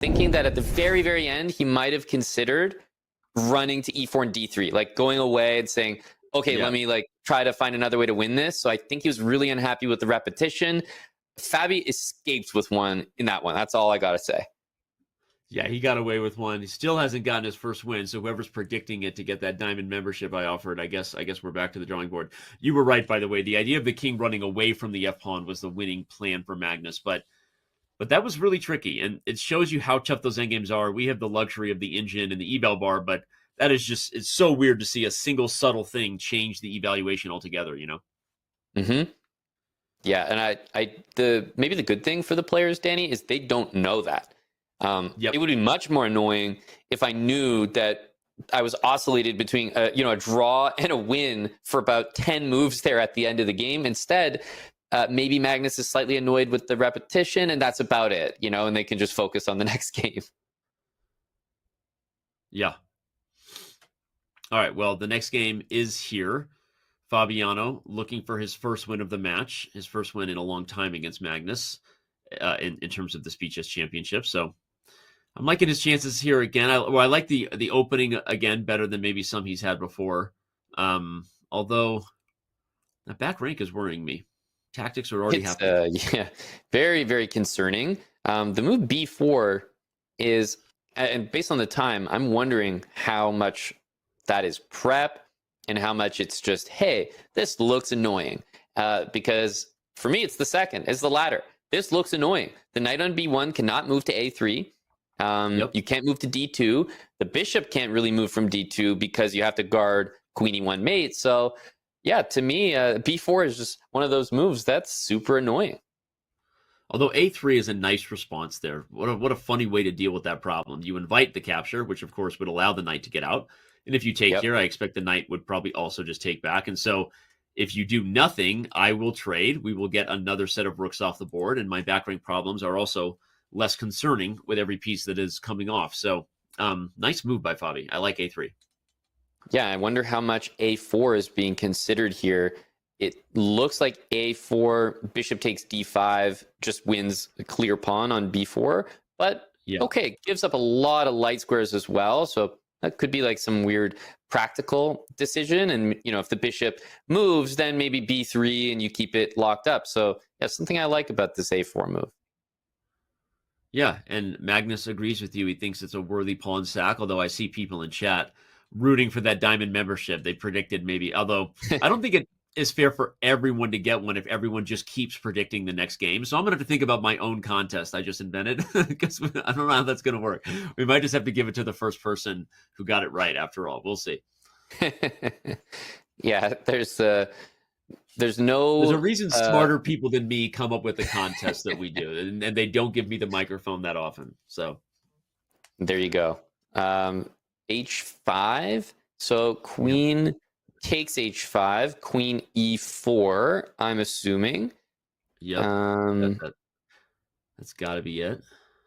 thinking that at the very, very end, he might have considered running to e4 and d3, like going away and saying, okay, let me like try to find another way to win this. So I think he was really unhappy with the repetition. Fabi escaped with one in that one. That's all I got to say. Yeah, he got away with one. He still hasn't gotten his first win, so whoever's predicting it to get that diamond membership I offered, I guess we're back to the drawing board. You were right, by the way. The idea of the king running away from the f-pawn was the winning plan for Magnus, but that was really tricky, and it shows you how tough those endgames are. We have the luxury of the engine and the eval bar, but that is just, it's so weird to see a single subtle thing change the evaluation altogether, you know? Mm-hmm. Yeah, and maybe the good thing for the players, Danny, is they don't know that. It would be much more annoying if I knew that I was oscillated between a draw and a win for about 10 moves there at the end of the game. Instead, maybe Magnus is slightly annoyed with the repetition, and that's about it, and they can just focus on the next game. Yeah. All right, well, the next game is here. Fabiano looking for his first win of the match, his first win in a long time against Magnus in terms of the Speed Chess Championship. So I'm liking his chances here again. I like the opening again better than maybe some he's had before. Although that back rank is worrying me. Tactics are already happening. Yeah, very, very concerning. The move b4 is, and based on the time, I'm wondering how much that is prep and how much it's just, hey, this looks annoying. Because for me, it's the second, it's the latter. This looks annoying. The knight on b1 cannot move to a3. You can't move to d2. The bishop can't really move from d2 because you have to guard queen e1 mate. So yeah, to me, b4 is just one of those moves that's super annoying. Although a3 is a nice response there. What a funny way to deal with that problem. You invite the capture, which of course would allow the knight to get out. And if you take here, I expect the knight would probably also just take back. And so if you do nothing, I will trade. We will get another set of rooks off the board. And my back rank problems are also less concerning with every piece that is coming off. So nice move by Fabi. I like a3. Yeah, I wonder how much a4 is being considered here. It looks like a4, bishop takes d5, just wins a clear pawn on b4. But okay, gives up a lot of light squares as well. So that could be like some weird practical decision. And, if the bishop moves, then maybe b3 and you keep it locked up. So yeah, something I like about this a4 move. Yeah, and Magnus agrees with you. He thinks it's a worthy pawn sack, although I see people in chat rooting for that diamond membership. They predicted maybe, although I don't think it is fair for everyone to get one if everyone just keeps predicting the next game. So I'm going to have to think about my own contest I just invented because I don't know how that's going to work. We might just have to give it to the first person who got it right after all. We'll see. Yeah, there's a reason smarter people than me come up with the contest that we do, and they don't give me the microphone that often. So there you go. H5. So queen takes h5, queen e4, I'm assuming. Yep. That's got to be it.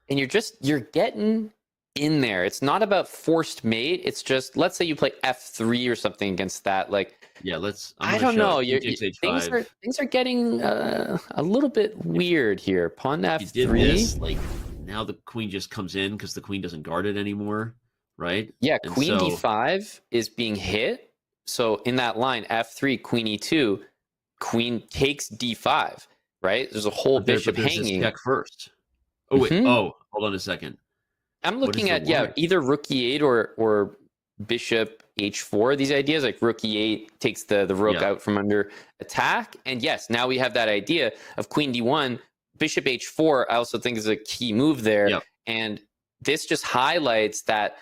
And you're getting in there. It's not about forced mate. It's just, let's say you play f3 or something against that. Like, yeah, I don't know. Things are getting a little bit weird here. Pawn to f3. You did this, like, now the queen just comes in because the queen doesn't guard it anymore, right? Yeah, and queen d5 is being hit. So in that line, f3, queen e2, queen takes d5, right? There's a whole bishop hanging. Check first. Oh, wait. Oh, hold on a second. I'm looking at, either rook e8 or bishop h4. These ideas, like rook e8 takes the rook out from under attack. And yes, now we have that idea of queen d1, bishop h4, I also think is a key move there. Yep. And this just highlights that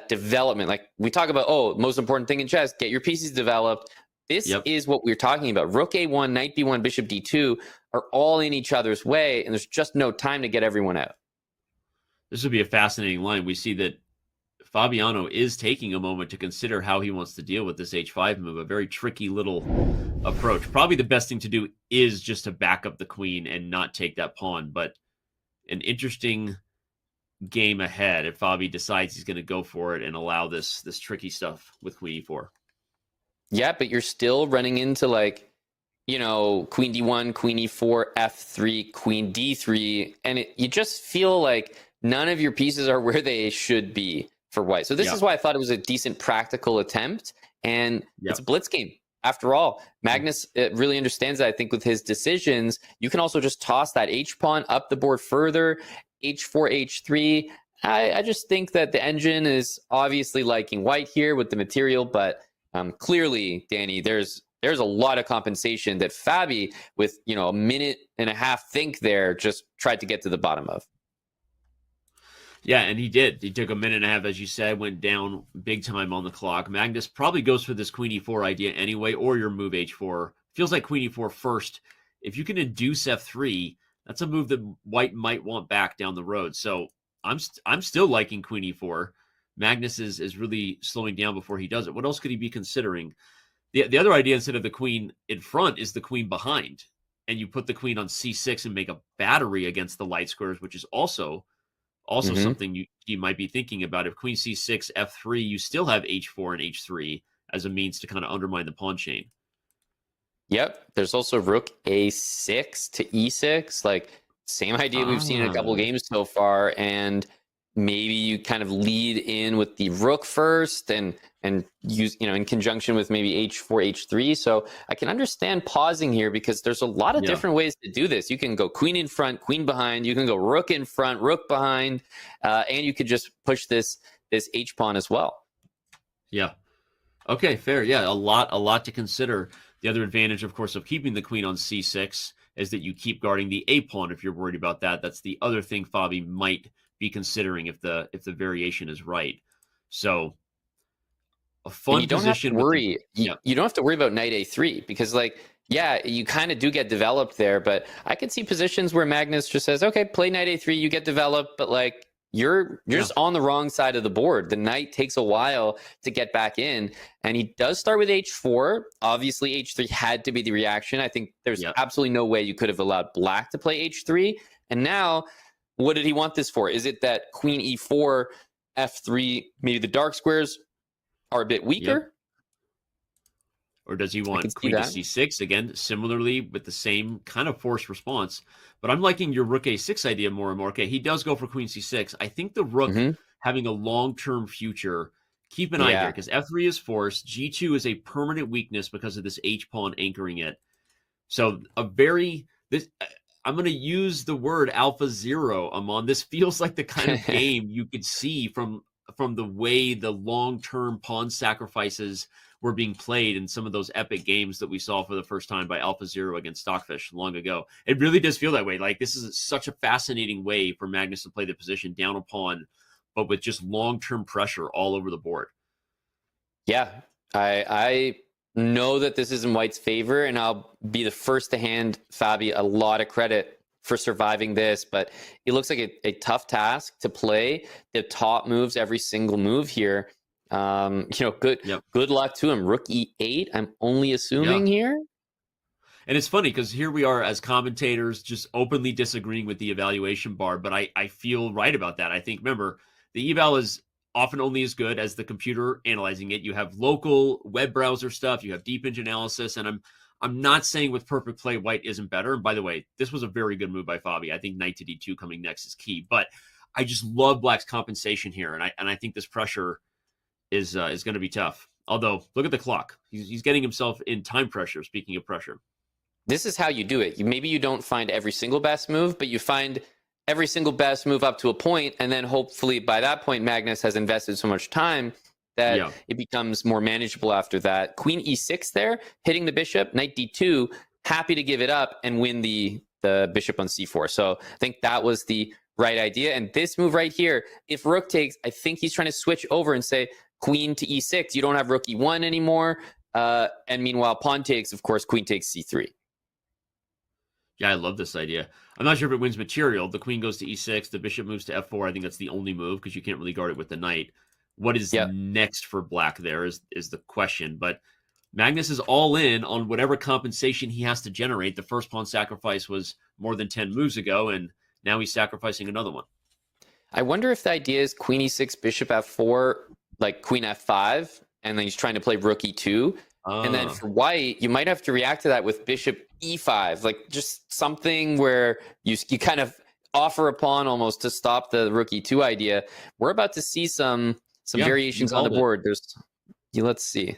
development. Like we talk about, most important thing in chess, get your pieces developed. This is what we're talking about. Rook a1, knight b1, bishop d2 are all in each other's way, and there's just no time to get everyone out. This would be a fascinating line. We see that Fabiano is taking a moment to consider how he wants to deal with this h5 move, a very tricky little approach. Probably the best thing to do is just to back up the queen and not take that pawn, but an interesting game ahead if Fabi decides he's going to go for it and allow this tricky stuff with queen e4. Yeah, but you're still running into queen d1, queen e4, f3, queen d3, and you just feel like none of your pieces are where they should be for white. So this Yeah. is why I thought it was a decent practical attempt. And it's a blitz game. After all, Magnus really understands that. I think with his decisions, you can also just toss that H pawn up the board further, H4, H3. I just think that the engine is obviously liking white here with the material, but clearly, Danny, there's a lot of compensation that Fabi, with a minute and a half think there, just tried to get to the bottom of. Yeah, and he did. He took a minute and a half, as you said, went down big time on the clock. Magnus probably goes for this queen e4 idea anyway, or your move h4. Feels like queen e4 first. If you can induce f3, that's a move that white might want back down the road. So I'm still liking queen e4. Magnus is really slowing down before he does it. What else could he be considering? The other idea, instead of the queen in front, is the queen behind. And you put the queen on c6 and make a battery against the light squares, which is also something you might be thinking about. If queen c6, f3, you still have h4 and h3 as a means to kind of undermine the pawn chain. Yep. There's also rook a6 to e6. Like, same idea we've seen in a couple of games so far. And maybe you kind of lead in with the rook first and use, in conjunction with maybe h4, h3. So I can understand pausing here because there's a lot of different ways to do this. You can go queen in front, queen behind. You can go rook in front, rook behind. And you could just push this h pawn as well. Yeah. Okay, fair. Yeah, a lot to consider. The other advantage, of course, of keeping the queen on c6 is that you keep guarding the a pawn if you're worried about that. That's the other thing Fabi might be considering if the variation is right. So a fun and you don't position. Have to worry. You don't have to worry about knight a3 because, you kind of do get developed there. But I could see positions where Magnus just says, "Okay, play knight a3, you get developed," but you're just on the wrong side of the board. The knight takes a while to get back in, and he does start with h4. Obviously, h3 had to be the reaction. I think there's absolutely no way you could have allowed black to play h3. And now, what did he want this for? Is it that queen e4, f3, maybe the dark squares are a bit weaker? Or does he want queen to c6 again, similarly with the same kind of forced response? But I'm liking your rook a6 idea more and more. Okay, he does go for queen c6. I think the rook having a long-term future. Keep an eye here because f3 is forced. g2 is a permanent weakness because of this h pawn anchoring it. So I'm going to use the word alpha zero, Amon. This feels like the kind of game you could see from the way the long-term pawn sacrifices were being played in some of those epic games that we saw for the first time by Alpha Zero against Stockfish long ago. It really does feel that way. This is such a fascinating way for Magnus to play the position down a pawn, but with just long-term pressure all over the board. Yeah, I know that this is in White's favor, and I'll be the first to hand Fabi a lot of credit for surviving this, but it looks like a tough task to play the top moves every single move here. Good luck to him. Rook e8, I'm only assuming here. And it's funny because here we are as commentators just openly disagreeing with the evaluation bar, but I feel right about that. I think, remember, the eval is often only as good as the computer analyzing it. You have local web browser stuff, you have deep engine analysis, and I'm not saying with perfect play White isn't better. And by the way, this was a very good move by Fabi. I think knight to d2 coming next is key, but I just love Black's compensation here, and I think this pressure is going to be tough. Although, look at the clock. He's getting himself in time pressure, speaking of pressure. This is how you do it. Maybe you don't find every single best move, but you find every single best move up to a point, and then hopefully by that point, Magnus has invested so much time that it becomes more manageable after that. Queen e6 there, hitting the bishop, knight d2, happy to give it up and win the bishop on c4. So I think that was the right idea. And this move right here, if rook takes, I think he's trying to switch over and say, queen to e6, you don't have rook e1 anymore. And meanwhile, pawn takes, of course, queen takes c3. Yeah, I love this idea. I'm not sure if it wins material. The queen goes to e6, the bishop moves to f4. I think that's the only move because you can't really guard it with the knight. What is next for Black there is the question. But Magnus is all in on whatever compensation he has to generate. The first pawn sacrifice was more than 10 moves ago, and now he's sacrificing another one. I wonder if the idea is queen e6, bishop f4, like queen f5, and then he's trying to play rook e2. And then for White, you might have to react to that with bishop e5, like just something where you kind of offer a pawn almost to stop the rook e2 idea. We're about to see some Yeah, variations on the called it. board. Let's see.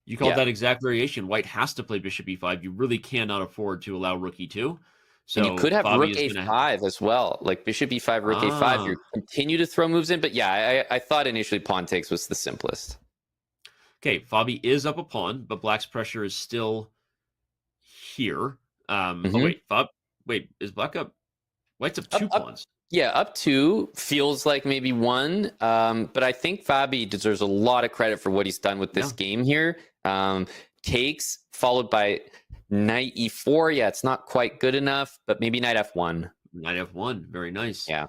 You called that exact variation. White has to play bishop e5. You really cannot afford to allow rook e2. So and you could have Fabi rook is a5 as well, like bishop e5, rook a5. You continue to throw moves in, but yeah, I thought initially pawn takes was the simplest. Okay, Fabi is up a pawn, but Black's pressure is still here. Oh wait, is Black up? White's up two pawns. Yeah, up 2 feels like maybe 1, but I think Fabi deserves a lot of credit for what he's done with this game here. Takes followed by knight e4. Yeah, it's not quite good enough, but maybe knight f1. Knight f1, very nice. Yeah.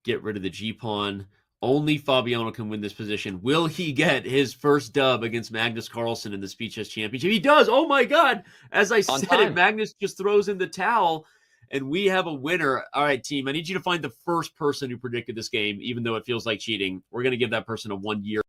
Get rid of the g-pawn. Only Fabiano can win this position. Will he get his first dub against Magnus Carlsen in the Speed Chess Championship? He does! Oh my god! As I said it, Magnus just throws in the towel, and we have a winner. All right, team, I need you to find the first person who predicted this game, even though it feels like cheating. We're going to give that person a 1 year